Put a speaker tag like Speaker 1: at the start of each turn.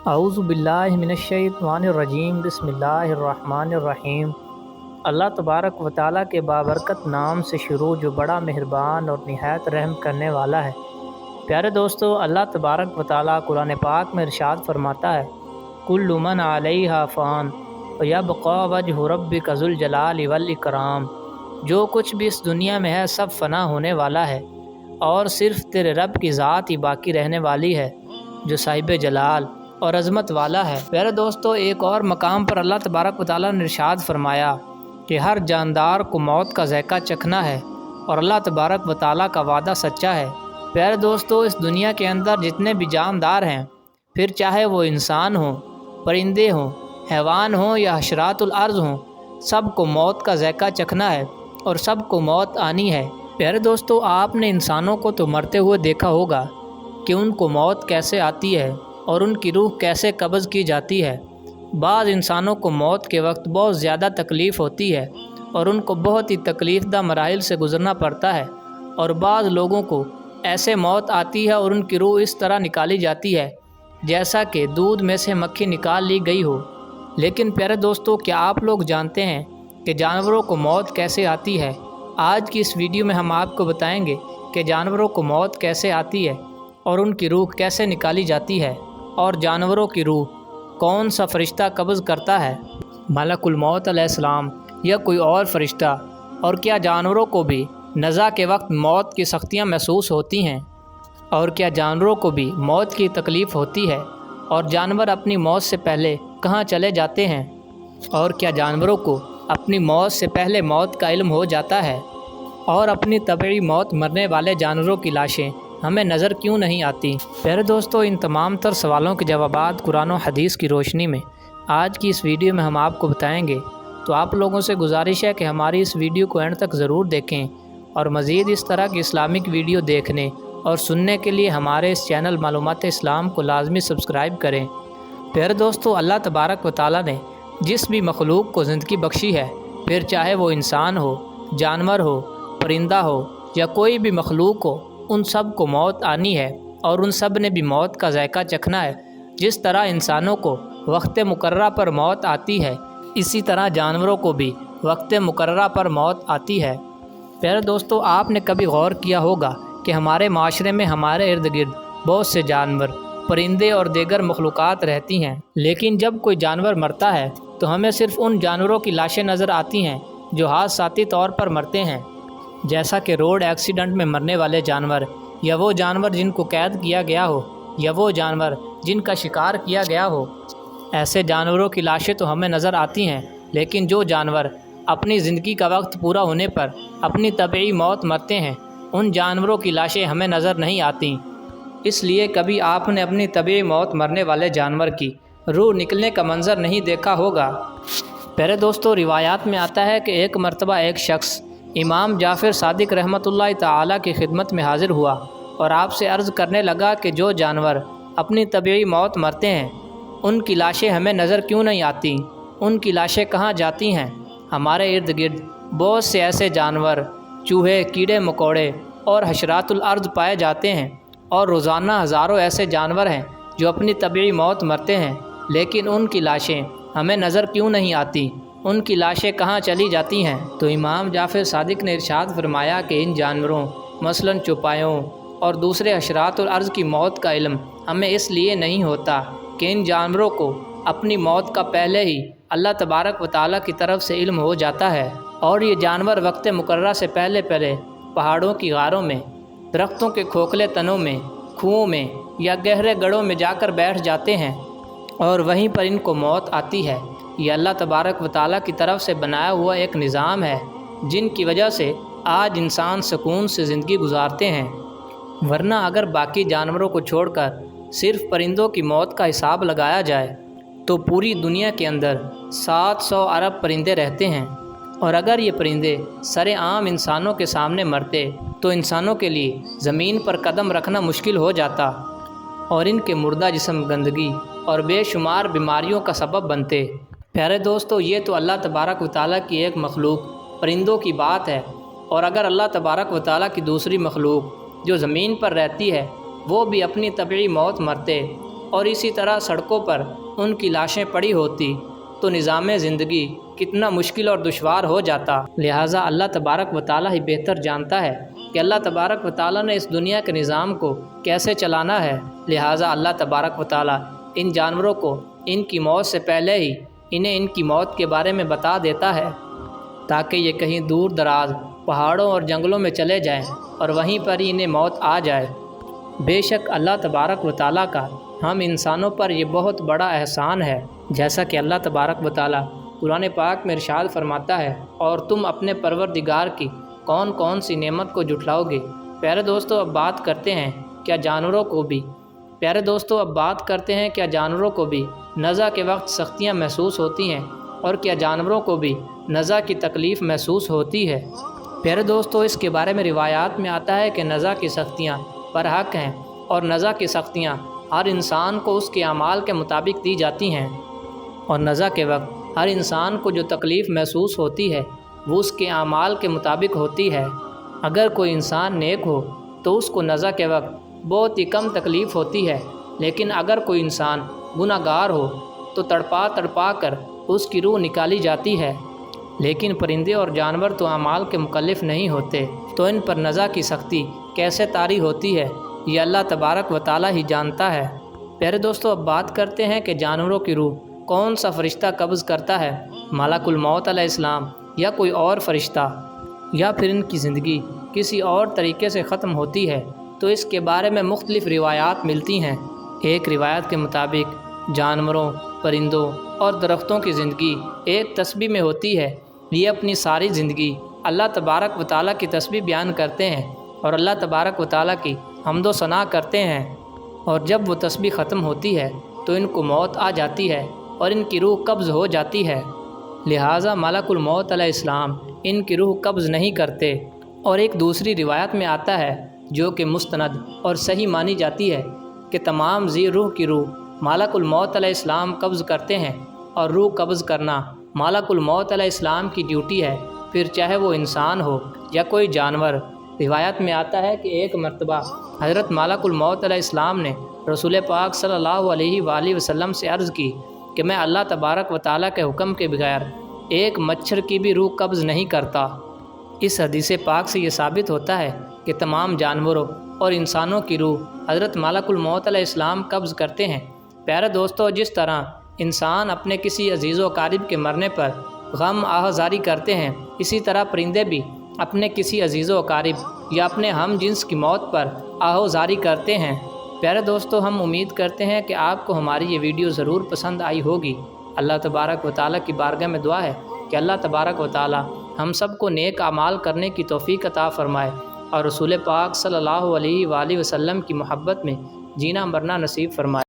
Speaker 1: اعوذ باللہ من الشیطان الرجیم، بسم اللہ الرحمن الرحیم۔ اللہ تبارک و تعالیٰ کے بابرکت نام سے شروع جو بڑا مہربان اور نہایت رحم کرنے والا ہے۔ پیارے دوستو، اللہ تبارک و تعالیٰ قرآن پاک میں ارشاد فرماتا ہے، کل من علیہا فان ویبقی وجہ ربک ذو الجلال والاکرام۔ جو کچھ بھی اس دنیا میں ہے سب فنا ہونے والا ہے، اور صرف تیرے رب کی ذات ہی باقی رہنے والی ہے جو صاحب جلال اور عظمت والا ہے۔ پیارے دوستو، ایک اور مقام پر اللہ تبارک و تعالیٰ نے ارشاد فرمایا کہ ہر جاندار کو موت کا ذائقہ چکھنا ہے، اور اللہ تبارک و تعالیٰ کا وعدہ سچا ہے۔ پیارے دوستو، اس دنیا کے اندر جتنے بھی جاندار ہیں، پھر چاہے وہ انسان ہوں، پرندے ہوں، حیوان ہوں یا حشرات الارض ہوں، سب کو موت کا ذائقہ چکھنا ہے اور سب کو موت آنی ہے۔ پیارے دوستو، آپ نے انسانوں کو تو مرتے ہوئے دیکھا ہوگا کہ ان کو موت کیسے آتی ہے اور ان کی روح کیسے قبض کی جاتی ہے۔ بعض انسانوں کو موت کے وقت بہت زیادہ تکلیف ہوتی ہے اور ان کو بہت ہی تکلیف دہ مراحل سے گزرنا پڑتا ہے، اور بعض لوگوں کو ایسے موت آتی ہے اور ان کی روح اس طرح نکالی جاتی ہے جیسا کہ دودھ میں سے مکھی نکال لی گئی ہو۔ لیکن پیارے دوستو، کیا آپ لوگ جانتے ہیں کہ جانوروں کو موت کیسے آتی ہے؟ آج کی اس ویڈیو میں ہم آپ کو بتائیں گے کہ جانوروں کو موت کیسے آتی ہے اور ان کی روح کیسے نکالی جاتی ہے، اور جانوروں کی روح کون سا فرشتہ قبض کرتا ہے، ملک الموت علیہ السلام یا کوئی اور فرشتہ؟ اور کیا جانوروں کو بھی نزع کے وقت موت کی سختیاں محسوس ہوتی ہیں؟ اور کیا جانوروں کو بھی موت کی تکلیف ہوتی ہے؟ اور جانور اپنی موت سے پہلے کہاں چلے جاتے ہیں؟ اور کیا جانوروں کو اپنی موت سے پہلے موت کا علم ہو جاتا ہے؟ اور اپنی طبعی موت مرنے والے جانوروں کی لاشیں ہمیں نظر کیوں نہیں آتی؟ پیارے دوستو، ان تمام تر سوالوں کے جوابات قرآن و حدیث کی روشنی میں آج کی اس ویڈیو میں ہم آپ کو بتائیں گے، تو آپ لوگوں سے گزارش ہے کہ ہماری اس ویڈیو کو اینڈ تک ضرور دیکھیں، اور مزید اس طرح کی اسلامک ویڈیو دیکھنے اور سننے کے لیے ہمارے اس چینل معلومات اسلام کو لازمی سبسکرائب کریں۔ پیارے دوستو، اللہ تبارک و تعالیٰ نے جس بھی مخلوق کو زندگی بخشی ہے، پھر چاہے وہ انسان ہو، جانور ہو، پرندہ ہو یا کوئی بھی مخلوق ہو، ان سب کو موت آنی ہے اور ان سب نے بھی موت کا ذائقہ چکھنا ہے۔ جس طرح انسانوں کو وقت مقررہ پر موت آتی ہے، اسی طرح جانوروں کو بھی وقت مقررہ پر موت آتی ہے۔ پیارے دوستو، آپ نے کبھی غور کیا ہوگا کہ ہمارے معاشرے میں ہمارے ارد گرد بہت سے جانور، پرندے اور دیگر مخلوقات رہتی ہیں، لیکن جب کوئی جانور مرتا ہے تو ہمیں صرف ان جانوروں کی لاشیں نظر آتی ہیں جو حادثاتی طور پر مرتے ہیں، جیسا کہ روڈ ایکسیڈنٹ میں مرنے والے جانور، یا وہ جانور جن کو قید کیا گیا ہو، یا وہ جانور جن کا شکار کیا گیا ہو۔ ایسے جانوروں کی لاشیں تو ہمیں نظر آتی ہیں، لیکن جو جانور اپنی زندگی کا وقت پورا ہونے پر اپنی طبعی موت مرتے ہیں، ان جانوروں کی لاشیں ہمیں نظر نہیں آتیں۔ اس لیے کبھی آپ نے اپنی طبعی موت مرنے والے جانور کی روح نکلنے کا منظر نہیں دیکھا ہوگا۔ پیارے دوستو، روایات میں آتا ہے کہ ایک مرتبہ ایک شخص امام جعفر صادق رحمۃ اللہ تعالیٰ کی خدمت میں حاضر ہوا اور آپ سے عرض کرنے لگا کہ جو جانور اپنی طبعی موت مرتے ہیں، ان کی لاشیں ہمیں نظر کیوں نہیں آتی؟ ان کی لاشیں کہاں جاتی ہیں؟ ہمارے ارد گرد بہت سے ایسے جانور، چوہے، کیڑے مکوڑے اور حشرات الارض پائے جاتے ہیں، اور روزانہ ہزاروں ایسے جانور ہیں جو اپنی طبعی موت مرتے ہیں، لیکن ان کی لاشیں ہمیں نظر کیوں نہیں آتی؟ ان کی لاشیں کہاں چلی جاتی ہیں؟ تو امام جعفر صادق نے ارشاد فرمایا کہ ان جانوروں، مثلاً چوپایوں اور دوسرے حشرات الارض کی موت کا علم ہمیں اس لیے نہیں ہوتا کہ ان جانوروں کو اپنی موت کا پہلے ہی اللہ تبارک و تعالیٰ کی طرف سے علم ہو جاتا ہے، اور یہ جانور وقت مقررہ سے پہلے پہاڑوں کی غاروں میں، درختوں کے کھوکھلے تنوں میں، کنوؤں میں یا گہرے گڑھوں میں جا کر بیٹھ جاتے ہیں، اور وہیں پر ان کو موت آتی ہے۔ یہ اللہ تبارک و تعالیٰ کی طرف سے بنایا ہوا ایک نظام ہے، جن کی وجہ سے آج انسان سکون سے زندگی گزارتے ہیں، ورنہ اگر باقی جانوروں کو چھوڑ کر صرف پرندوں کی موت کا حساب لگایا جائے تو پوری دنیا کے اندر 700 ارب پرندے رہتے ہیں، اور اگر یہ پرندے سر عام انسانوں کے سامنے مرتے تو انسانوں کے لیے زمین پر قدم رکھنا مشکل ہو جاتا، اور ان کے مردہ جسم گندگی اور بے شمار بیماریوں کا سبب بنتے۔ پیارے دوستو، یہ تو اللہ تبارک و تعالیٰ کی ایک مخلوق پرندوں کی بات ہے، اور اگر اللہ تبارک و تعالیٰ کی دوسری مخلوق جو زمین پر رہتی ہے وہ بھی اپنی طبعی موت مرتے اور اسی طرح سڑکوں پر ان کی لاشیں پڑی ہوتی تو نظام زندگی کتنا مشکل اور دشوار ہو جاتا۔ لہٰذا اللہ تبارک و تعالیٰ ہی بہتر جانتا ہے کہ اللہ تبارک و تعالیٰ نے اس دنیا کے نظام کو کیسے چلانا ہے۔ لہٰذا اللہ تبارک و تعالیٰ ان جانوروں کو ان کی موت سے پہلے ہی انہیں ان کی موت کے بارے میں بتا دیتا ہے تاکہ یہ کہیں دور دراز پہاڑوں اور جنگلوں میں چلے جائیں اور وہیں پر ہی انہیں موت آ جائے۔ بے شک اللہ تبارک و تعالیٰ کا ہم انسانوں پر یہ بہت بڑا احسان ہے، جیسا کہ اللہ تبارک و تعالیٰ قرآن پاک میں ارشاد فرماتا ہے، اور تم اپنے پروردگار کی کون کون سی نعمت کو جھٹلاؤ گے۔ پیارے دوستو، اب بات کرتے ہیں کیا جانوروں کو بھی نزع کے وقت سختیاں محسوس ہوتی ہیں، اور کیا جانوروں کو بھی نزع کی تکلیف محسوس ہوتی ہے؟ پیارے دوستو، اس کے بارے میں روایات میں آتا ہے کہ نزع کی سختیاں برحق ہیں، اور نزع کی سختیاں ہر انسان کو اس کے اعمال کے مطابق دی جاتی ہیں، اور نزع کے وقت ہر انسان کو جو تکلیف محسوس ہوتی ہے وہ اس کے اعمال کے مطابق ہوتی ہے۔ اگر کوئی انسان نیک ہو تو اس کو نزع کے وقت بہت ہی کم تکلیف ہوتی ہے، لیکن اگر کوئی انسان گناہ گار ہو تو تڑپا کر اس کی روح نکالی جاتی ہے۔ لیکن پرندے اور جانور تو اعمال کے مکلف نہیں ہوتے، تو ان پر نزع کی سختی کیسے طاری ہوتی ہے یہ اللہ تبارک و تعالیٰ ہی جانتا ہے۔ پیارے دوستو، اب بات کرتے ہیں کہ جانوروں کی روح کون سا فرشتہ قبض کرتا ہے، ملک الموت علیہ السلام یا کوئی اور فرشتہ، یا پھر ان کی زندگی کسی اور طریقے سے ختم ہوتی ہے؟ تو اس کے بارے میں مختلف روایات ملتی ہیں۔ ایک روایت کے مطابق جانوروں، پرندوں اور درختوں کی زندگی ایک تسبیح میں ہوتی ہے۔ یہ اپنی ساری زندگی اللہ تبارک و تعالیٰ کی تسبیح بیان کرتے ہیں اور اللہ تبارک و تعالیٰ کی حمد و ثنا کرتے ہیں، اور جب وہ تسبیح ختم ہوتی ہے تو ان کو موت آ جاتی ہے اور ان کی روح قبض ہو جاتی ہے۔ لہٰذا ملک الموت علیہ السلام ان کی روح قبض نہیں کرتے۔ اور ایک دوسری روایت میں آتا ہے جو کہ مستند اور صحیح مانی جاتی ہے کہ تمام ذی روح کی روح ملک الموت علیہ السلام قبض کرتے ہیں، اور روح قبض کرنا ملک الموت علیہ السلام کی ڈیوٹی ہے، پھر چاہے وہ انسان ہو یا کوئی جانور۔ روایت میں آتا ہے کہ ایک مرتبہ حضرت ملک الموت علیہ السلام نے رسول پاک صلی اللہ علیہ وآلہ وسلم سے عرض کی کہ میں اللہ تبارک و تعالیٰ کے حکم کے بغیر ایک مچھر کی بھی روح قبض نہیں کرتا۔ اس حدیث پاک سے یہ ثابت ہوتا ہے کہ تمام جانوروں اور انسانوں کی روح حضرت ملک الموت علیہ السلام قبض کرتے ہیں۔ پیارے دوستو، جس طرح انسان اپنے کسی عزیز و اقارب کے مرنے پر غم آہذاری کرتے ہیں، اسی طرح پرندے بھی اپنے کسی عزیز و اقارب یا اپنے ہم جنس کی موت پر آہذاری کرتے ہیں۔ پیارے دوستو، ہم امید کرتے ہیں کہ آپ کو ہماری یہ ویڈیو ضرور پسند آئی ہوگی۔ اللہ تبارک و تعالیٰ کی بارگاہ میں دعا ہے کہ اللہ تبارک و تعالیٰ ہم سب کو نیک اعمال کرنے کی توفیق عطا فرمائے، اور رسول پاک صلی اللہ علیہ وآلہ وسلم کی محبت میں جینا مرنا نصیب فرمائے۔